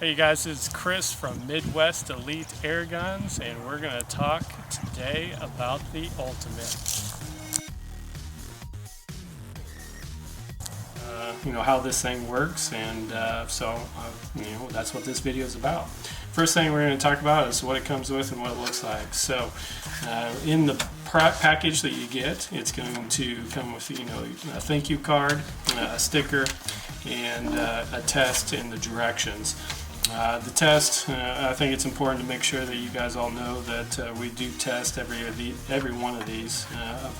Hey guys, it's Chris from Midwest Elite Airguns, and we're going to talk today about the Ultimate. How this thing works, and that's what this video is about. First thing we're going to talk about is what it comes with and what it looks like. So in the package that you get, it's going to come with a thank you card, a sticker, and a test and the directions. The test, I think it's important to make sure that you guys all know that we do test every one of these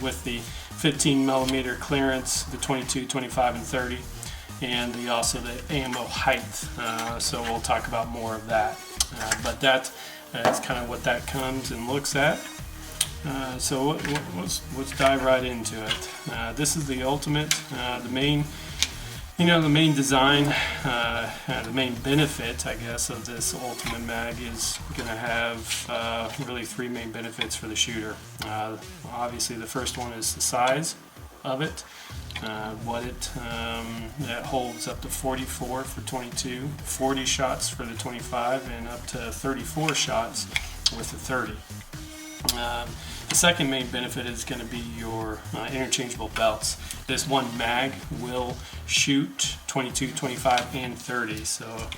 with the 15 millimeter clearance, the 22, 25, and 30, and also the ammo height. So we'll talk about more of that. But that is kind of what that comes and looks at. So let's dive right into it. This is the Ultimate. The main design, the main benefit, I guess, of this Ultimate mag is going to have really three main benefits for the shooter. Obviously, the first one is the size of it. That holds up to 44 for 22, 40 shots for the 25, and up to 34 shots with the 30. The second main benefit is going to be your interchangeable belts. This one mag will shoot 22, 25, and 30. So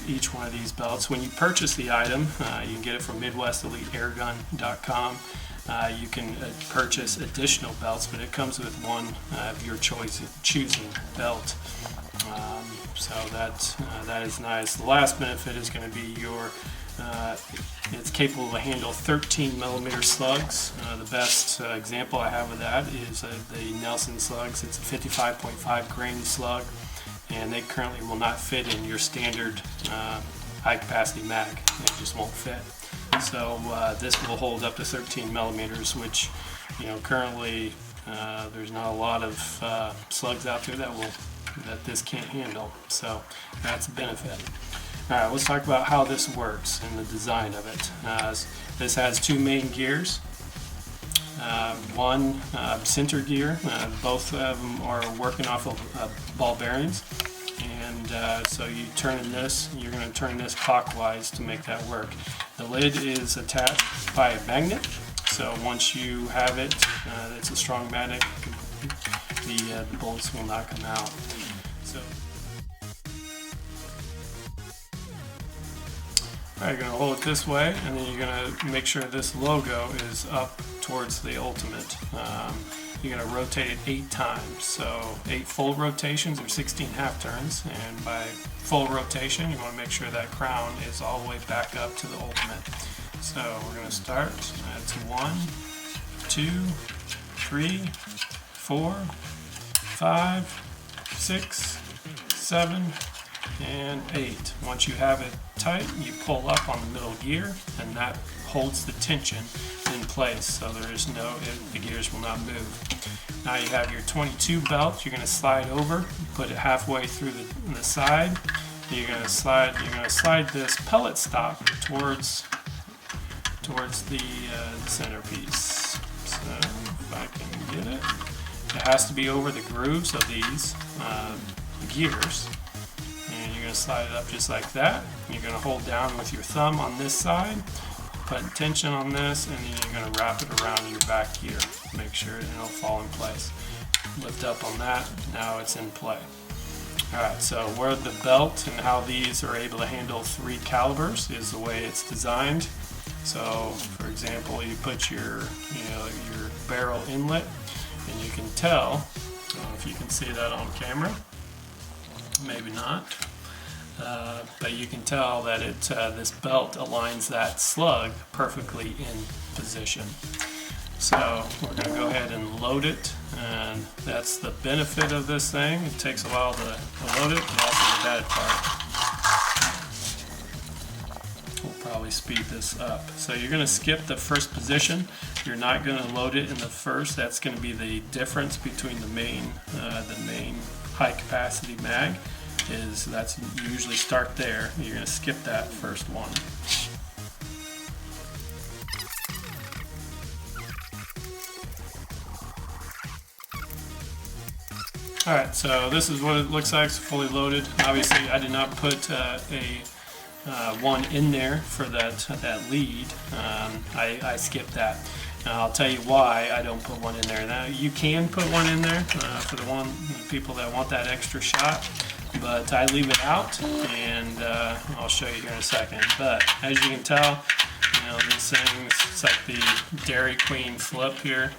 each one of these belts, when you purchase the item, you can get it from MidwestEliteAirgun.com. You can purchase additional belts, but it comes with one of your choosing belt. So that is nice. The last benefit is going to be it's capable to handle 13 millimeter slugs. The best example I have of that is the Nelson slugs. It's a 55.5 grain slug, and they currently will not fit in your standard high capacity mag. It just won't fit. So this will hold up to 13 millimeters, which currently there's not a lot of slugs out there that this can't handle. So that's a benefit. Alright, let's talk about how this works and the design of it. This has two main gears. One center gear. Both of them are working off of ball bearings. And so you're going to turn this clockwise to make that work. The lid is attached by a magnet. So once you have it, it's a strong magnet. The bullets will not come out. You're going to hold it this way, and then you're going to make sure this logo is up towards the Ultimate. You're going to rotate it 8 times, so 8 full rotations or 16 half turns, and by full rotation you want to make sure that crown is all the way back up to the Ultimate. So we're going to start. That's 1, 2, 3, 4, 5, 6, 7, and 8. Once you have it tight, you pull up on the middle gear, and that holds the tension in place, so the gears will not move. Now you have your 22 belt. You're going to slide over, put it halfway through the side. You're going to slide this pellet stock towards the centerpiece. So if I can get it, it has to be over the grooves of these gears. And you're going to slide it up just like that. You're going to hold down with your thumb on this side, put tension on this, and then you're going to wrap it around your back gear. Make sure it'll fall in place. Lift up on that. Now it's in play. Alright, so where the belt and how these are able to handle 3 calibers is the way it's designed. So, for example, you put your barrel inlet, and you can tell, if you can see that on camera, maybe not, but you can tell that this belt aligns that slug perfectly in position. So we're going to go ahead and load it, and that's the benefit of this thing. It takes a while to load it, and also the bad part. We'll probably speed this up. So you're going to skip the first position. You're not going to load it in the first. That's going to be the difference between the main high capacity mag. That's usually start there. You're going to skip that first one. Alright, so this is what it looks like. It's fully loaded. Obviously I did not put one in there for that lead. I skipped that. I'll tell you why I don't put one in there. Now you can put one in there for the people that want that extra shot, but I leave it out, and I'll show you here in a second. But as you can tell, this thing's, it's like the Dairy Queen flip here,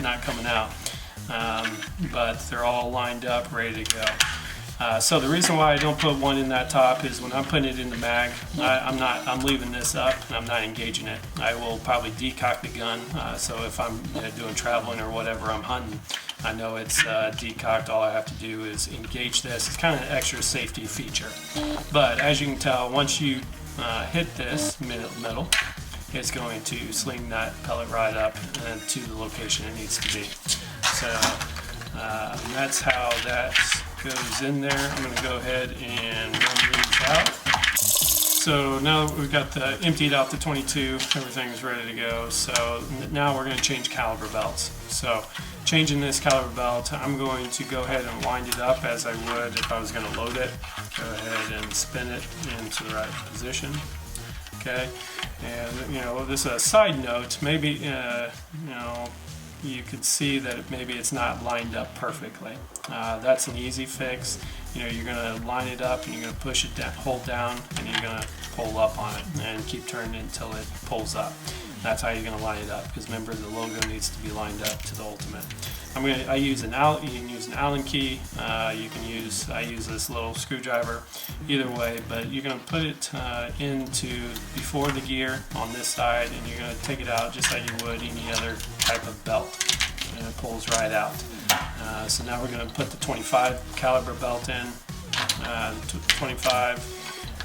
not coming out. But they're all lined up, ready to go. So the reason why I don't put one in that top is when I'm putting it in the mag, I'm leaving this up and I'm not engaging it. I will probably decock the gun. So if I'm doing traveling or whatever, I'm hunting, I know it's decocked. All I have to do is engage this. It's kind of an extra safety feature. But as you can tell, once you hit this middle, it's going to sling that pellet right up to the location it needs to be. So that's how that goes in there. I'm going to go ahead and run these out. So now that we've got emptied out the 22, everything's ready to go. So now we're going to change caliber belts. So changing this caliber belt, I'm going to go ahead and wind it up as I would if I was going to load it. Go ahead and spin it into the right position. Okay, and this is a side note. Maybe you could see that maybe it's not lined up perfectly. That's an easy fix. You're going to line it up and you're going to push it down, hold down, and you're going to pull up on it and keep turning it until it pulls up. That's how you're going to line it up, because remember, the logo needs to be lined up to the ultimate. I use an Allen. You can use an Allen key. I use this little screwdriver. Either way, but you're going to put it into before the gear on this side, and you're going to take it out just like you would any other type of belt, and it pulls right out. So now we're going to put the 25 caliber belt in. 25.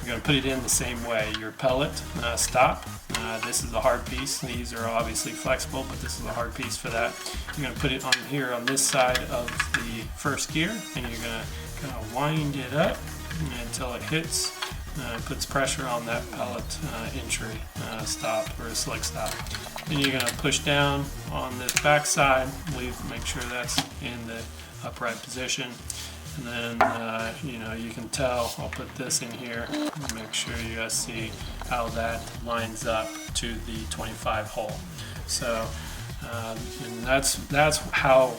We're going to put it in the same way. Your pellet stop. This is the hard piece. These are obviously flexible, but this is the hard piece for that. You're going to put it on here on this side of the first gear, and you're going to kind of wind it up until it hits, puts pressure on that pellet entry stop, or a slug stop. Then you're going to push down on this back side, make sure that's in the upright position. And then, you can tell, I'll put this in here and make sure you guys see how that lines up to the 25 hole. So, and that's how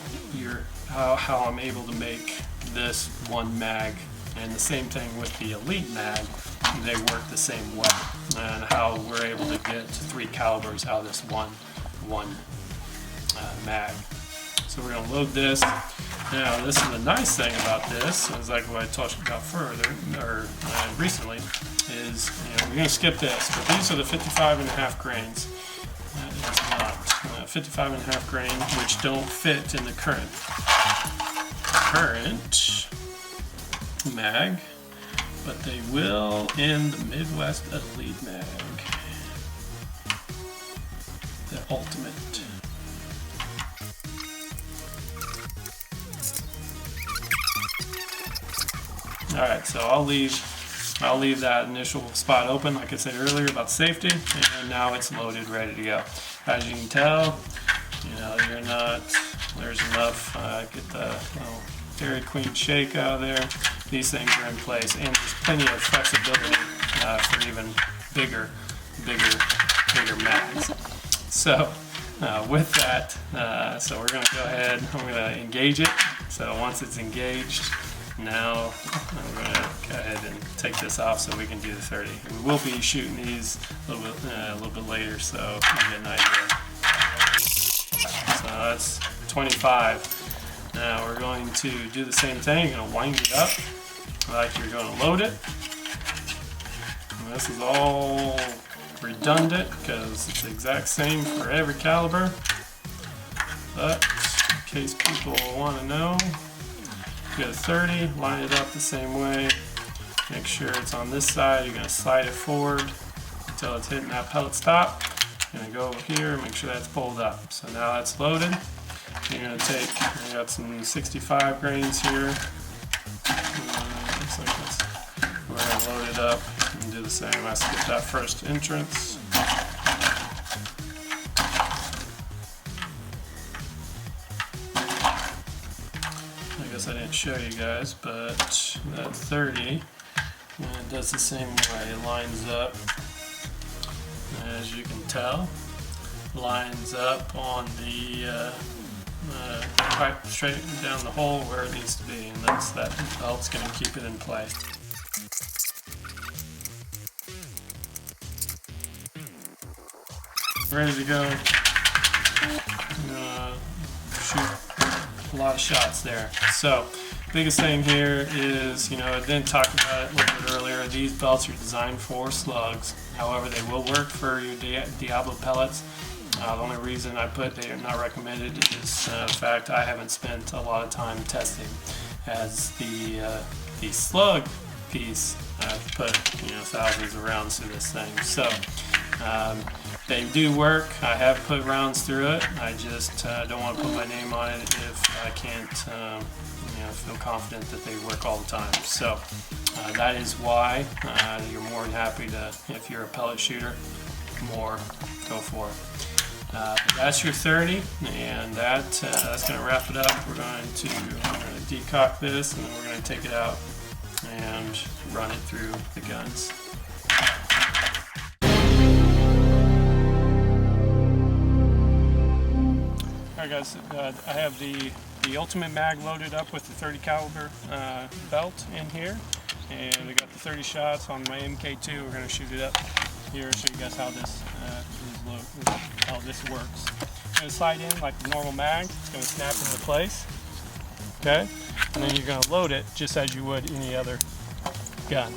I'm able to make this one mag. And the same thing with the Elite mag, they work the same way. And how we're able to get 3 calibers out of this one mag. So we're going to load this. Now, this is the nice thing about this, is like what I talked about recently, is we're going to skip this, but these are the 55.5 grains. That is not 55.5 grain, which don't fit in the current mag, but they will in the Midwest Elite mag, the Ultimate. Alright, so I'll leave that initial spot open, like I said earlier, about safety, and now it's loaded, ready to go. As you can tell, there's enough, get the little Dairy Queen shake out of there. These things are in place, and there's plenty of flexibility for even bigger mags. So with that, so we're going to go ahead, I'm going to engage it. So once it's engaged, now I'm going to go ahead and take this off so we can do the 30. We will be shooting these a little bit later, so you get an idea. So that's 25. Now we're going to do the same thing. You're going to wind it up like you're going to load it. And this is all redundant because it's the exact same for every caliber. But in case people want to know, get a 30, line it up the same way, make sure it's on this side. You're going to slide it forward until it's hitting that pellet stop. You're going to go over here and make sure that's pulled up. So now that's loaded. You're going to take, I got some 65 grains here. Looks like this. We're going to load it up and do the same. I skipped that first entrance. guess I didn't show you guys, but that 30, and it does the same way. It lines up, as you can tell, lines up on the pipe straight down the hole where it needs to be, and that belt's going to keep it in place. Ready to go. Shoot a lot of shots there. So, biggest thing here is, I didn't talk about it a little bit earlier. These belts are designed for slugs. However, they will work for your Diablo pellets. The only reason I put they are not recommended is the fact I haven't spent a lot of time testing. As the slug piece, I've put thousands of rounds through this thing. So they do work. I have put rounds through it. I just don't want to put my name on it if I can't feel confident that they work all the time. So that is why you're more than happy to, if you're a pellet shooter, go for it. But that's your 30, and that's going to wrap it up. We're going to decock this, and then we're going to take it out and run it through the guns. Alright guys, I have the ultimate mag loaded up with the 30 caliber belt in here, and I got the 30 shots on my MK2. We're going to shoot it up here, show you guys how this works. It's going to slide in like the normal mag. It's going to snap into place, okay, and then you're going to load it just as you would any other gun.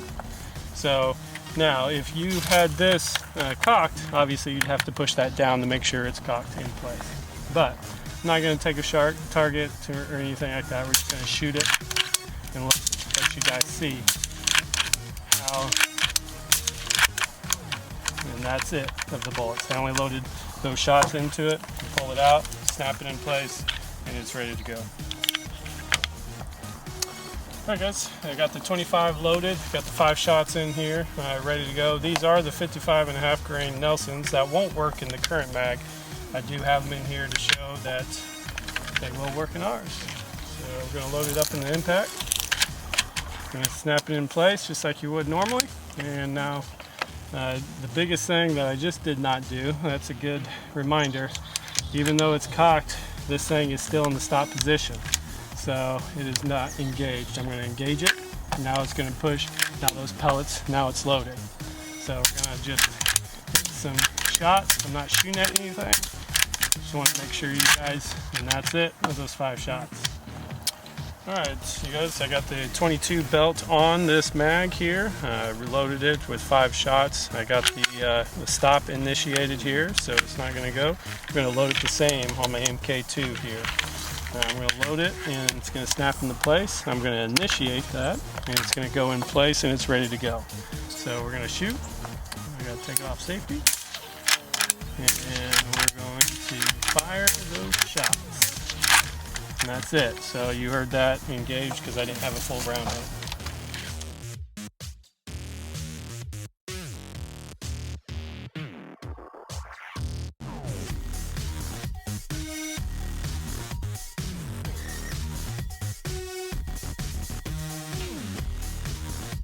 So now if you had this cocked, obviously you'd have to push that down to make sure it's cocked in place, but I'm not going to take a sharp target or anything like that. We're just going to shoot it and let you guys see how, and that's it of the bullets. I only loaded those shots into it, you pull it out, snap it in place, and it's ready to go. Alright guys, I got the 25 loaded, got the 5 shots in here, ready to go. These are the 55.5 grain Nelsons that won't work in the current mag. I do have them in here to show that they will work in ours. So we're going to load it up in the impact. Going to snap it in place just like you would normally. And now the biggest thing that I just did not do, that's a good reminder, even though it's cocked, this thing is still in the stop position. So it is not engaged. I'm going to engage it. Now it's going to push. Now those pellets, now it's loaded. So we're going to just hit some shots. I'm not shooting at anything. Just want to make sure you guys, and that's it with those 5 shots. Alright, you guys, I got the 22 belt on this mag here. Reloaded it with 5 shots. I got the stop initiated here, so it's not going to go. I'm going to load it the same on my MK2 here. I'm going to load it, and it's going to snap into place. I'm going to initiate that, and it's going to go in place, and it's ready to go. So we're going to shoot. I got to take off safety, and we're going to fire those shots. And that's it. So you heard that engaged because I didn't have a full round on it.